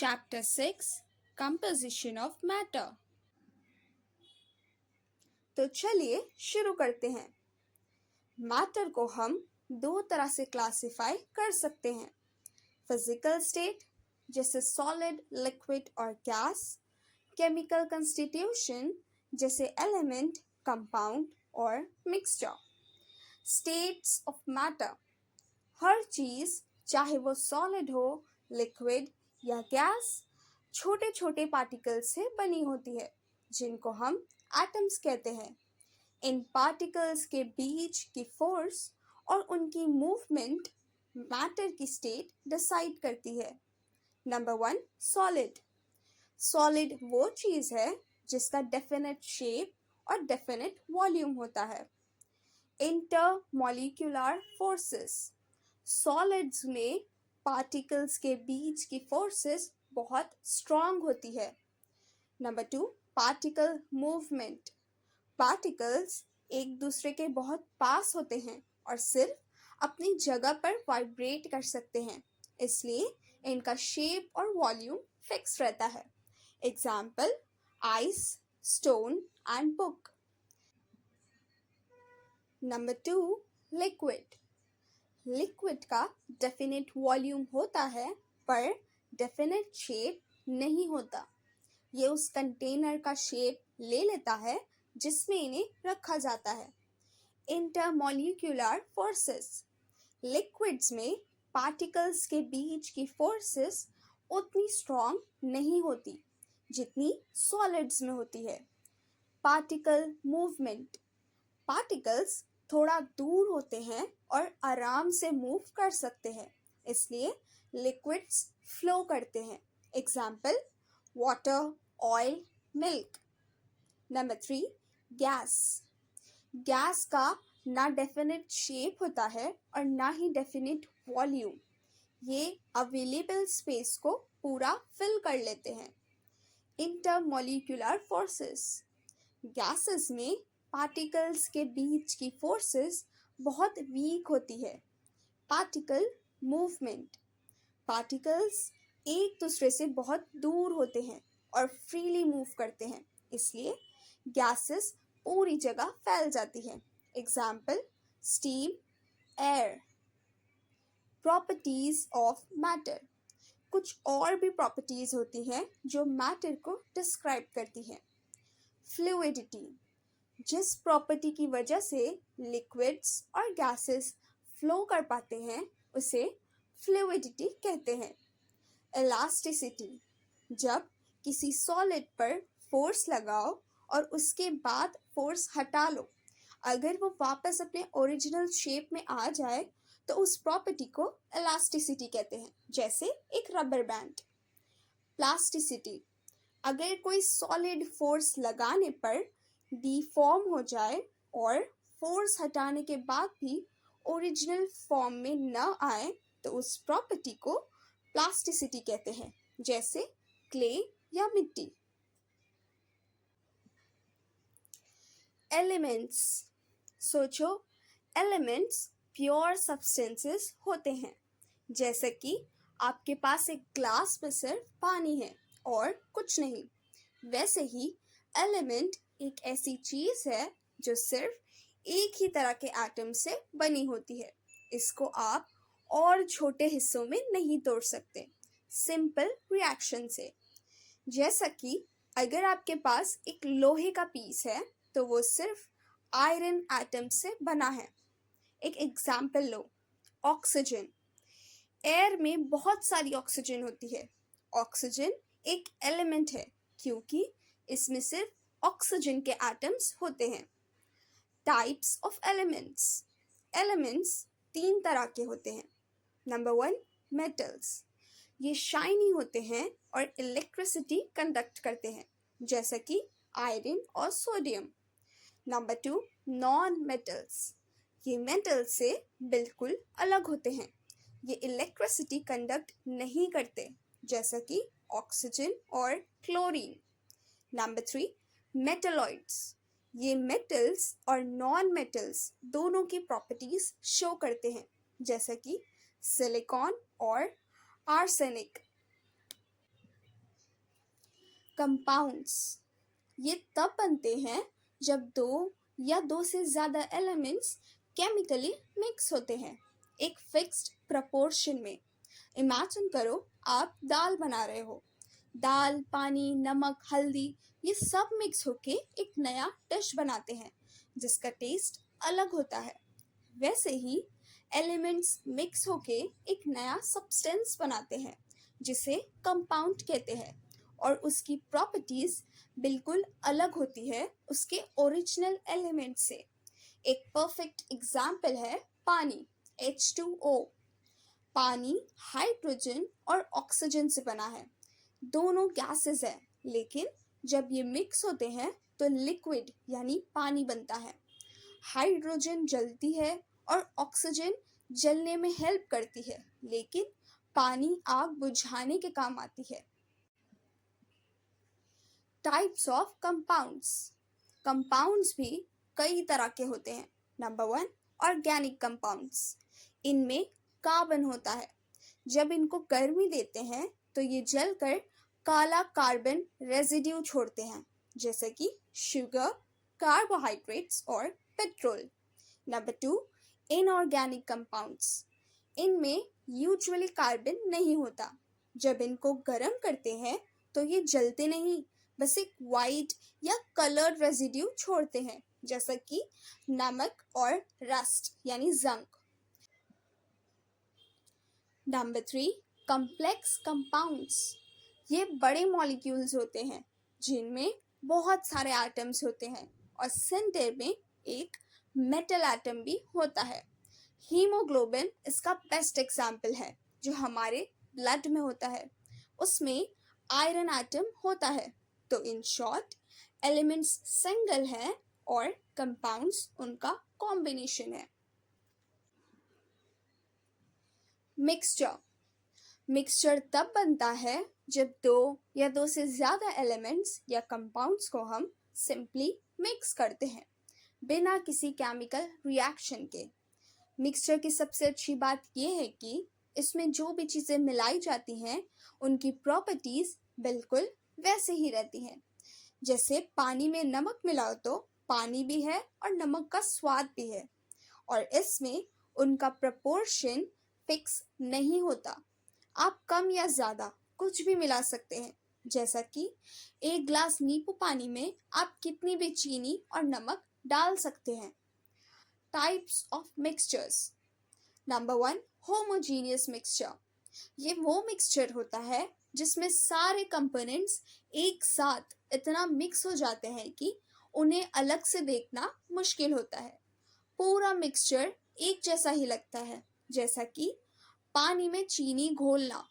Chapter 6 Composition of Matter। तो चलिए शुरू करते हैं। मैटर को हम दो तरह से क्लासिफाई कर सकते हैं। फिजिकल स्टेट जैसे सॉलिड, लिक्विड और गैस, केमिकल कंस्टिट्यूशन जैसे एलिमेंट, कंपाउंड और मिक्सचर। स्टेट्स ऑफ मैटर, हर चीज चाहे वो सॉलिड हो, लिक्विड या गैस, छोटे छोटे पार्टिकल्स से बनी होती है जिनको हम एटम्स कहते हैं। इन पार्टिकल्स के बीच की फोर्स और उनकी मूवमेंट मैटर की स्टेट डिसाइड करती है। Number 1, solid. सॉलिड वो चीज है जिसका डेफिनेट शेप और डेफिनेट वॉल्यूम होता है। इंटरमॉलिक्यूलर फोर्सेस, सॉलिड्स में पार्टिकल्स के बीच की फोर्सेस बहुत स्ट्रांग होती है। Number 2, particle movement. पार्टिकल्स एक दूसरे के बहुत पास होते हैं और सिर्फ अपनी जगह पर वाइब्रेट कर सकते हैं, इसलिए इनका शेप और वॉल्यूम फिक्स रहता है। Example, ice, stone and book. Number 2, liquid. Liquid का डेफिनेट वॉल्यूम होता है पर डेफिनेट शेप नहीं होता। ये उस कंटेनर का शेप ले लेता है जिसमें इन्हें रखा जाता है। इंटरमॉलिक्यूलर फोर्सेस, लिक्विड्स में पार्टिकल्स के बीच की फोर्सेस उतनी स्ट्रांग नहीं होती जितनी सॉलिड्स में होती है। पार्टिकल मूवमेंट, पार्टिकल्स थोड़ा दूर होते हैं और आराम से मूव कर सकते हैं, इसलिए लिक्विड्स फ्लो करते हैं। Example, water, oil, milk. Number 3, gas. Gas का ना डेफिनेट शेप होता है और ना ही डेफिनेट वॉल्यूम। ये अवेलेबल स्पेस को पूरा फिल कर लेते हैं। इंटरमॉलिक्यूलर फोर्सेस, गैसेस में पार्टिकल्स के बीच की फोर्सेस बहुत वीक होती है। पार्टिकल मूवमेंट, पार्टिकल्स एक दूसरे से बहुत दूर होते हैं और फ्रीली मूव करते हैं, इसलिए गैसेस पूरी जगह फैल जाती है। Example, steam, air. Properties of matter, कुछ और भी प्रॉपर्टीज होती हैं जो मैटर को डिस्क्राइब करती हैं। फ्लूइडिटी, जिस प्रॉपर्टी की वजह से लिक्विड्स और गैसेस फ्लो कर पाते हैं उसे फ्लूइडिटी कहते हैं। इलास्टिसिटी, जब किसी सॉलिड पर फोर्स लगाओ और उसके बाद फोर्स हटा लो, अगर वो वापस अपने ओरिजिनल शेप में आ जाए तो उस प्रॉपर्टी को इलास्टिसिटी कहते हैं, जैसे एक रबर बैंड। प्लास्टिसिटी, अगर कोई सॉलिड फोर्स लगाने पर डिफॉर्म हो जाए और फोर्स हटाने के बाद भी ओरिजिनल फॉर्म में न आए तो उस प्रॉपर्टी को प्लास्टिसिटी कहते हैं, जैसे क्ले या मिट्टी। एलिमेंट्स, सोचो, एलिमेंट्स प्योर सब्सटेंसेस होते हैं। जैसे कि आपके पास एक ग्लास में सिर्फ पानी है और कुछ नहीं, वैसे ही एलिमेंट एक ऐसी चीज है जो सिर्फ एक ही तरह के एटम से बनी होती है। इसको आप और छोटे हिस्सों में नहीं तोड़ सकते सिंपल रिएक्शन से। जैसा कि अगर आपके पास एक लोहे का पीस है तो वो सिर्फ आयरन एटम से बना है। एक एग्जाम्पल लो, ऑक्सीजन। एयर में बहुत सारी ऑक्सीजन होती है। ऑक्सीजन एक एलिमेंट है क्योंकि इसमें सिर्फ ऑक्सीजन के एटम्स होते हैं। टाइप्स ऑफ एलिमेंट्स, एलिमेंट्स 3 तरह के होते हैं। Number 1, metals. ये शाइनी होते हैं और इलेक्ट्रिसिटी कंडक्ट करते हैं, जैसा कि आयरन और सोडियम। Number 2, non metals. ये मेटल से बिल्कुल अलग होते हैं। ये इलेक्ट्रिसिटी कंडक्ट नहीं करते, जैसा कि ऑक्सीजन और क्लोरीन। Number 3, metalloids. ये मेटल्स और नॉन मेटल्स दोनों की प्रॉपर्टीज शो करते हैं, जैसा कि सिलिकॉन और आर्सेनिक। कंपाउंड्स ये तब बनते हैं जब दो या दो से ज़्यादा एलिमेंट्स केमिकली मिक्स होते हैं एक फिक्स्ड प्रपोर्शन में। इमेजिन करो आप दाल बना रहे हो। दाल, पानी, नमक, हल्दी ये सब मिक्स होके एक नया डिश बनाते हैं जिसका टेस्ट अलग होता है। वैसे ही एलिमेंट्स मिक्स होके एक नया सब्सटेंस बनाते हैं जिसे कंपाउंड कहते हैं और उसकी प्रॉपर्टीज बिल्कुल अलग होती है उसके ओरिजिनल एलिमेंट से। एक परफेक्ट एग्जाम्पल है पानी, H2O। पानी हाइड्रोजन और ऑक्सीजन से बना है। दोनों गैसेस हैं, लेकिन जब ये मिक्स होते हैं तो लिक्विड यानी पानी बनता है। हाइड्रोजन जलती है और ऑक्सीजन जलने में हेल्प करती है, लेकिन पानी आग बुझाने के काम आती है। Types of compounds. कंपाउंड्स भी कई तरह के होते हैं। Number 1, organic compounds. इनमें कार्बन होता है। जब इनको गर्मी देते हैं तो ये जलकर काला कार्बन रेजिड्यू छोड़ते हैं, जैसे कि शुगर, कार्बोहाइड्रेट्स और पेट्रोल। Number 2, inorganic compounds. इनमें यूजुअली कार्बन नहीं होता। जब इनको गर्म करते हैं तो ये जलते नहीं, बस एक वाइट या कलर्ड रेजिड्यू छोड़ते हैं, जैसा कि नमक और रस्ट यानी जंक। Number 3, complex compounds. ये बड़े मॉलिक्यूल्स होते हैं जिनमें बहुत सारे एटम्स होते हैं और सेंटर में एक मेटल एटम भी होता है। हीमोग्लोबिन इसका बेस्ट एग्जाम्पल है जो हमारे ब्लड में होता है। उसमें आयरन एटम होता है। तो इन शॉर्ट एलिमेंट्स सिंगल है और कंपाउंड्स उनका कॉम्बिनेशन है। मिक्सचर। मिक्सचर तब बनता है जब दो या दो से ज़्यादा एलिमेंट्स या कंपाउंड्स को हम सिंपली मिक्स करते हैं बिना किसी केमिकल रिएक्शन के। मिक्सचर की सबसे अच्छी बात यह है कि इसमें जो भी चीज़ें मिलाई जाती हैं उनकी प्रॉपर्टीज बिल्कुल वैसे ही रहती हैं। जैसे पानी में नमक मिलाओ तो पानी भी है और नमक का स्वाद भी है, और इसमें उनका प्रपोर्शन फिक्स नहीं होता। आप कम या ज़्यादा कुछ भी मिला सकते हैं, जैसा कि एक ग्लास नींबू पानी में आप कितनी भी चीनी और नमक डाल सकते हैं। Types of mixtures. Number 1, homogeneous mixture. ये वो मिक्सचर होता है जिसमें सारे कंपोनेंट्स एक साथ इतना मिक्स हो जाते हैं कि उन्हें अलग से देखना मुश्किल होता है। पूरा मिक्सचर एक जैसा ही लगता है, जैसा कि पानी में चीनी घोलना।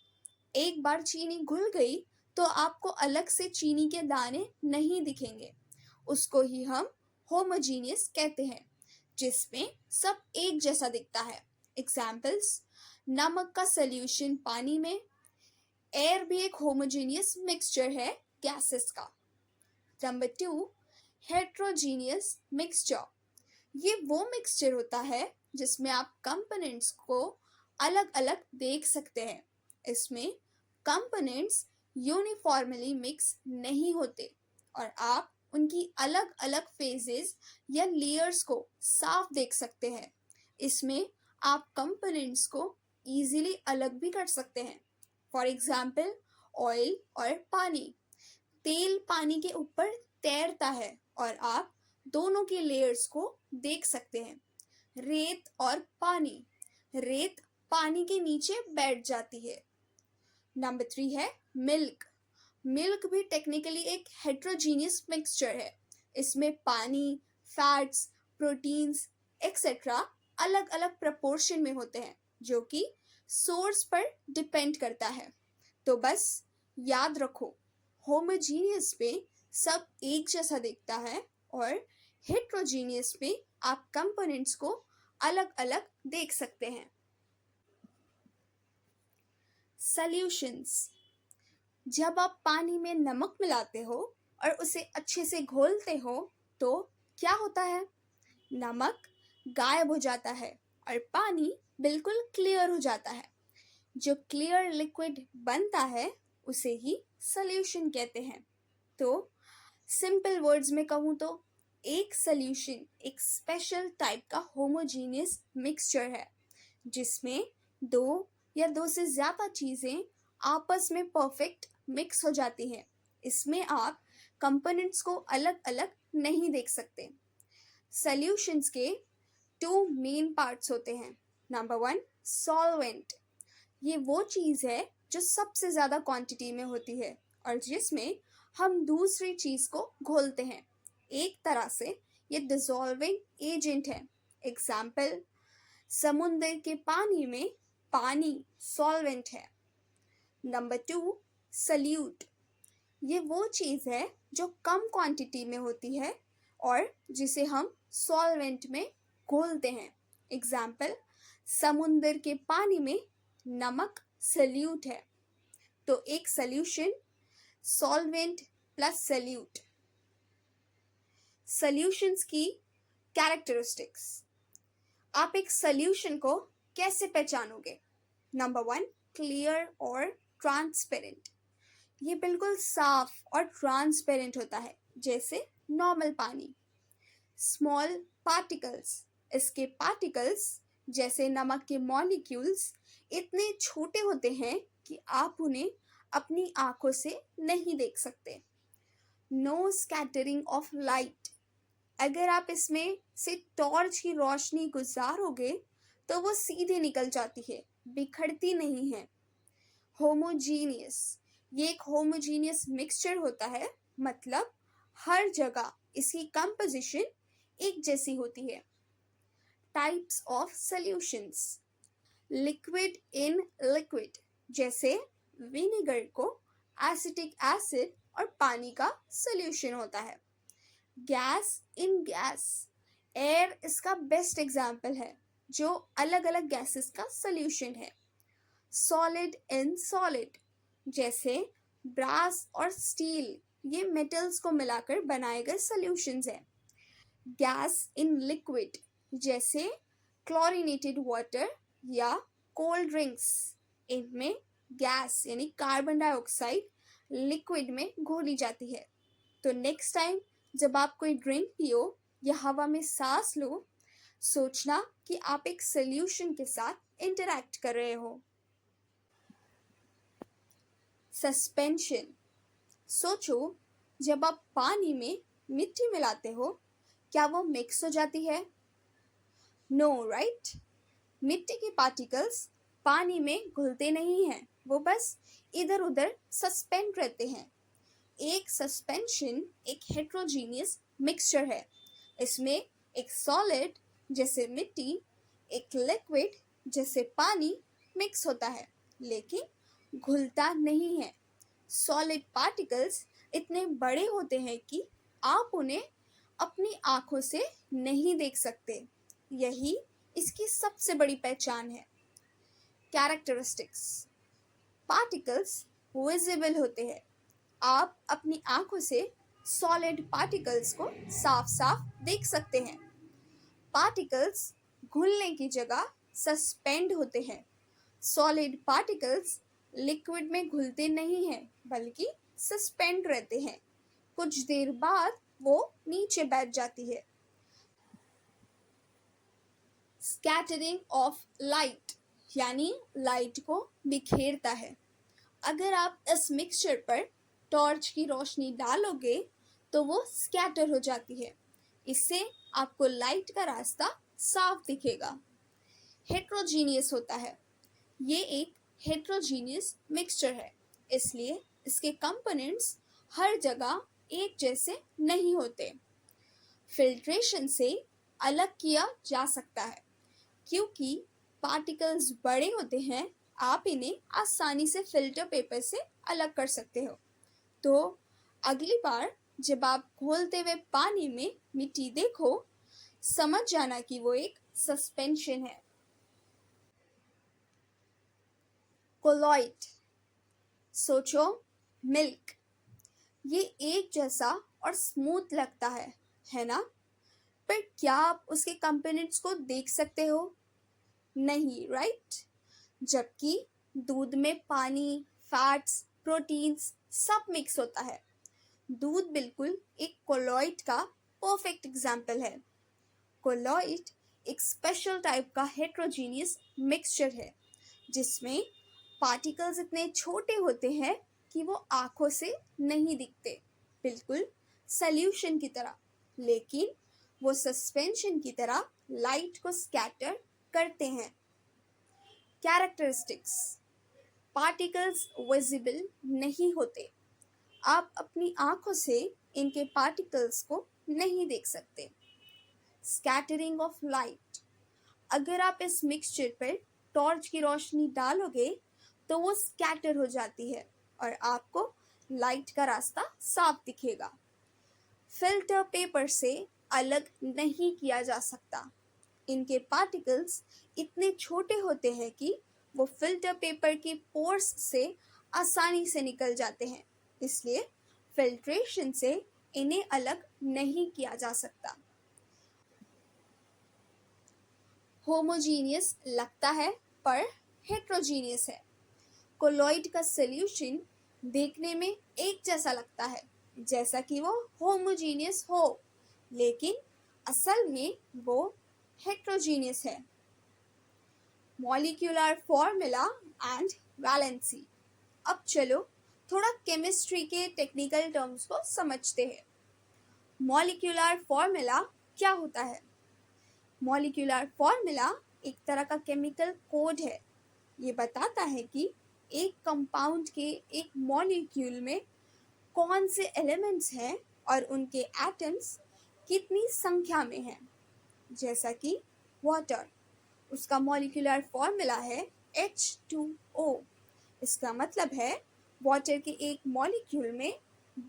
एक बार चीनी घुल गई तो आपको अलग से चीनी के दाने नहीं दिखेंगे। उसको ही हम होमोजीनियस कहते हैं, जिसमें सब एक जैसा दिखता है। एग्जाम्पल्स, नमक का सॉल्यूशन पानी में। एयर भी एक होमोजीनियस मिक्सचर है गैसेस का। Number 2, heterogeneous mixture. ये वो मिक्सचर होता है जिसमें आप कंपोनेंट्स को अलग अलग देख सकते हैं। इसमें कंपोनेंट्स यूनिफॉर्मली मिक्स नहीं होते और आप उनकी अलग अलग फेजेस या लेयर्स को साफ देख सकते हैं। इसमें आप कंपोनेंट्स को इजीली अलग भी कर सकते हैं। फॉर एग्जाम्पल, ऑयल और पानी। तेल पानी के ऊपर तैरता है और आप दोनों के लेयर्स को देख सकते हैं। रेत और पानी। रेत पानी के नीचे बैठ जाती है। नंबर 3 है मिल्क। मिल्क भी टेक्निकली एक हेट्रोजीनियस मिक्सचर है। इसमें पानी, फैट्स, प्रोटीन्स एक्सेट्रा अलग अलग प्रपोर्शन में होते हैं, जो कि सोर्स पर डिपेंड करता है। तो बस याद रखो, होमोजीनियस में सब एक जैसा दिखता है और हेट्रोजीनियस में आप कंपोनेंट्स को अलग अलग देख सकते हैं। सॉल्यूशंस। जब आप पानी में नमक मिलाते हो और उसे अच्छे से घोलते हो तो क्या होता है? नमक गायब हो जाता है और पानी बिल्कुल क्लियर हो जाता है। जो क्लियर लिक्विड बनता है उसे ही सॉल्यूशन कहते हैं। तो सिंपल वर्ड्स में कहूँ तो एक सॉल्यूशन एक स्पेशल टाइप का होमोजीनियस मिक्सचर है जिसमें दो या दो से ज़्यादा चीज़ें आपस में परफेक्ट मिक्स हो जाती हैं। इसमें आप कंपोनेंट्स को अलग अलग नहीं देख सकते। सॉल्यूशंस के टू मेन पार्ट्स होते हैं। Number one, solvent. ये वो चीज़ है जो सबसे ज़्यादा क्वांटिटी में होती है और जिसमें हम दूसरी चीज़ को घोलते हैं। एक तरह से ये डिसॉल्विंग एजेंट है। एग्जाम्पल, समुद्र के पानी में पानी सॉल्वेंट है। Number two, solute. ये वो चीज़ है जो कम क्वांटिटी में होती है और जिसे हम सॉल्वेंट में घोलते हैं। एग्जाम्पल, समुद्र के पानी में नमक सल्यूट है। तो एक solution, solvent plus solute. Solutions की कैरेक्टरिस्टिक्स। आप एक सॉल्यूशन को कैसे पहचानोगे? नंबर वन, क्लियर और ट्रांसपेरेंट। ये बिल्कुल साफ और ट्रांसपेरेंट होता है जैसे नॉर्मल पानी। Small particles. इसके पार्टिकल्स जैसे नमक के मॉलिक्यूल्स इतने छोटे होते हैं कि आप उन्हें अपनी आंखों से नहीं देख सकते। No scattering of light. अगर आप इसमें से टॉर्च की रोशनी गुजारोगे तो वो सीधे निकल जाती है, बिखरती नहीं है। होमोजीनियस। ये एक होमोजीनियस मिक्सचर होता है, मतलब हर जगह इसकी कंपोजिशन एक जैसी होती है। Types of solutions. Liquid in liquid, जैसे विनेगर को एसिटिक एसिड और पानी का सॉल्यूशन होता है। Gas in gas. एयर इसका बेस्ट एग्जाम्पल है जो अलग अलग गैसेस का सॉल्यूशन है। सॉलिड इन सॉलिड, जैसे ब्रास और स्टील, ये मेटल्स को मिलाकर बनाए गए सॉल्यूशंस हैं। गैस इन लिक्विड, जैसे क्लोरीनेटेड वाटर या कोल्ड ड्रिंक्स, इनमें गैस यानी कार्बन डाइऑक्साइड लिक्विड में घोली जाती है। तो नेक्स्ट टाइम जब आप कोई ड्रिंक पियो या हवा में सांस लो, सोचना कि आप एक सॉल्यूशन के साथ इंटरैक्ट कर रहे हो। सस्पेंशन। सोचो, जब आप पानी में मिट्टी मिलाते हो, क्या वो मिक्स हो जाती है? No, right? मिट्टी के पार्टिकल्स पानी में घुलते नहीं हैं, वो बस इधर उधर सस्पेंड रहते हैं। एक सस्पेंशन एक हेट्रोजीनियस मिक्सचर है। इसमें एक सॉलिड जैसे मिट्टी, एक लिक्विड जैसे पानी मिक्स होता है, लेकिन घुलता नहीं है। सॉलिड पार्टिकल्स इतने बड़े होते हैं कि आप उन्हें अपनी आंखों से नहीं देख सकते। यही इसकी सबसे बड़ी पहचान है। कैरेक्टरिस्टिक्स। पार्टिकल्स विजिबल होते हैं। आप अपनी आंखों से सॉलिड पार्टिकल्स को साफ साफ देख सकते हैं। पार्टिकल्स घुलने की जगह सस्पेंड होते हैं। सॉलिड पार्टिकल्स लिक्विड में घुलते नहीं हैं, बल्कि सस्पेंड रहते हैं। कुछ देर बाद वो नीचे बैठ जाती है। स्कैटरिंग ऑफ लाइट, यानी लाइट को बिखेरता है। अगर आप इस मिक्सचर पर टॉर्च की रोशनी डालोगे तो वो स्कैटर हो जाती है। इससे आपको लाइट का रास्ता साफ दिखेगा। हेट्रोजीनियस होता है। ये एक हेट्रोजीनियस मिक्सचर है, इसलिए इसके कंपोनेंट्स हर जगह एक जैसे नहीं होते। फिल्ट्रेशन से अलग किया जा सकता है। क्योंकि पार्टिकल्स बड़े होते हैं, आप इन्हें आसानी से फिल्टर पेपर से अलग कर सकते हो। तो अगली बार जब आप घोलते हुए पानी में मिट्टी देखो, समझ जाना कि वो एक सस्पेंशन है। कोलॉइड। सोचो, मिल्क। ये एक जैसा और स्मूथ लगता है ना? पर क्या आप उसके कंपोनेंट्स को देख सकते हो? नहीं, राइट? जबकि दूध में पानी, फैट्स, प्रोटीन्स सब मिक्स होता है। दूध बिल्कुल एक कोलॉइड का परफेक्ट एग्जाम्पल है। कोलॉइड एक स्पेशल टाइप का हेट्रोजीनियस मिक्सचर है जिसमें पार्टिकल्स इतने छोटे होते हैं कि वो आंखों से नहीं दिखते, बिल्कुल सॉल्यूशन की तरह, लेकिन वो सस्पेंशन की तरह लाइट को स्कैटर करते हैं। कैरेक्टरिस्टिक्स: पार्टिकल्स विजिबल नहीं होते, आप अपनी आंखों से इनके पार्टिकल्स को नहीं देख सकते। स्कैटरिंग ऑफ लाइट: अगर आप इस मिक्सचर पर टॉर्च की रोशनी डालोगे तो वो स्कैटर हो जाती है और आपको लाइट का रास्ता साफ दिखेगा। फिल्टर पेपर से अलग नहीं किया जा सकता, इनके पार्टिकल्स इतने छोटे होते हैं कि वो फिल्टर पेपर की पोर्स से आसानी से निकल जाते हैं, इसलिए फिल्ट्रेशन से इन्हें अलग नहीं किया जा सकता। होमोजीनियस लगता है पर हेट्रोजीनियस है। कोलॉइड का सॉल्यूशन देखने में एक जैसा लगता है, जैसा कि वो होमोजीनियस हो, लेकिन असल में वो हेट्रोजीनियस है। मॉलिक्यूलर फॉर्मूला एंड वैलेंसी: अब चलो थोड़ा केमिस्ट्री के टेक्निकल टर्म्स को समझते हैं। मॉलिक्यूलर फॉर्मूला क्या होता है? मॉलिक्यूलर फॉर्मूला एक तरह का केमिकल कोड है। ये बताता है कि एक कंपाउंड के एक मॉलिक्यूल में कौन से एलिमेंट्स हैं और उनके एटम्स कितनी संख्या में हैं। जैसा कि वाटर, उसका मॉलिक्यूलर फॉर्मूला है H2O। इसका मतलब है वाटर के एक मॉलिक्यूल में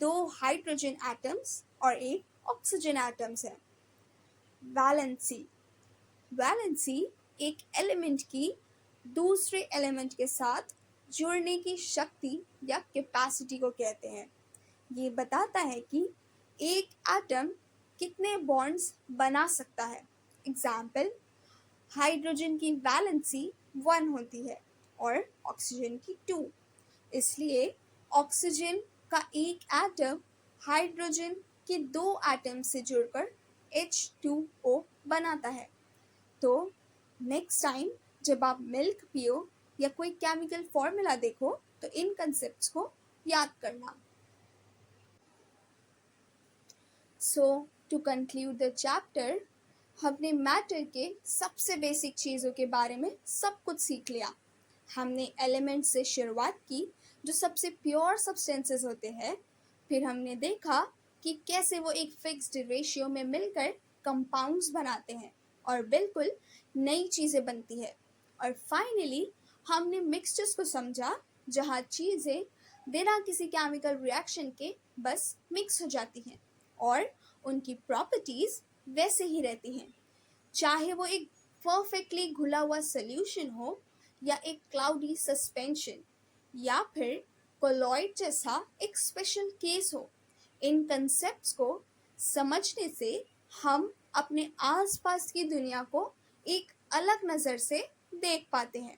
2 हाइड्रोजन एटम्स और 1 ऑक्सीजन एटम्स है। वैलेंसी: वैलेंसी एक एलिमेंट की दूसरे एलिमेंट के साथ जुड़ने की शक्ति या कैपेसिटी को कहते हैं। ये बताता है कि एक एटम कितने बॉन्ड्स बना सकता है। एग्जाम्पल, हाइड्रोजन की वैलेंसी 1 होती है और ऑक्सीजन की 2, इसलिए ऑक्सीजन का एक एटम हाइड्रोजन के 2 एटम से जुड़कर H2O बनाता है। तो नेक्स्ट टाइम जब आप मिल्क पियो या कोई केमिकल फॉर्मूला देखो तो इन कंसेप्ट्स को याद करना। सो टू कंक्लूड द चैप्टर, हमने मैटर के सबसे बेसिक चीज़ों के बारे में सब कुछ सीख लिया। हमने एलिमेंट से शुरुआत की जो सबसे प्योर सब्सटेंसेस होते हैं, फिर हमने देखा कि कैसे वो एक फिक्स्ड रेशियो में मिलकर कंपाउंड्स बनाते हैं और बिल्कुल नई चीज़ें बनती है, और फाइनली हमने मिक्सचर्स को समझा जहाँ चीज़ें बिना किसी केमिकल रिएक्शन के बस मिक्स हो जाती हैं और उनकी प्रॉपर्टीज़ वैसे ही रहती हैं, चाहे वो एक परफेक्टली घुला हुआ सॉल्यूशन हो या एक क्लाउडी सस्पेंशन या फिर कोलॉइड जैसा एक स्पेशल केस हो। इन कंसेप्ट्स को समझने से हम अपने आसपास की दुनिया को एक अलग नज़र से देख पाते हैं।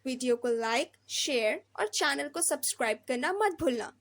वीडियो को लाइक, शेयर और चैनल को सब्सक्राइब करना मत भूलना।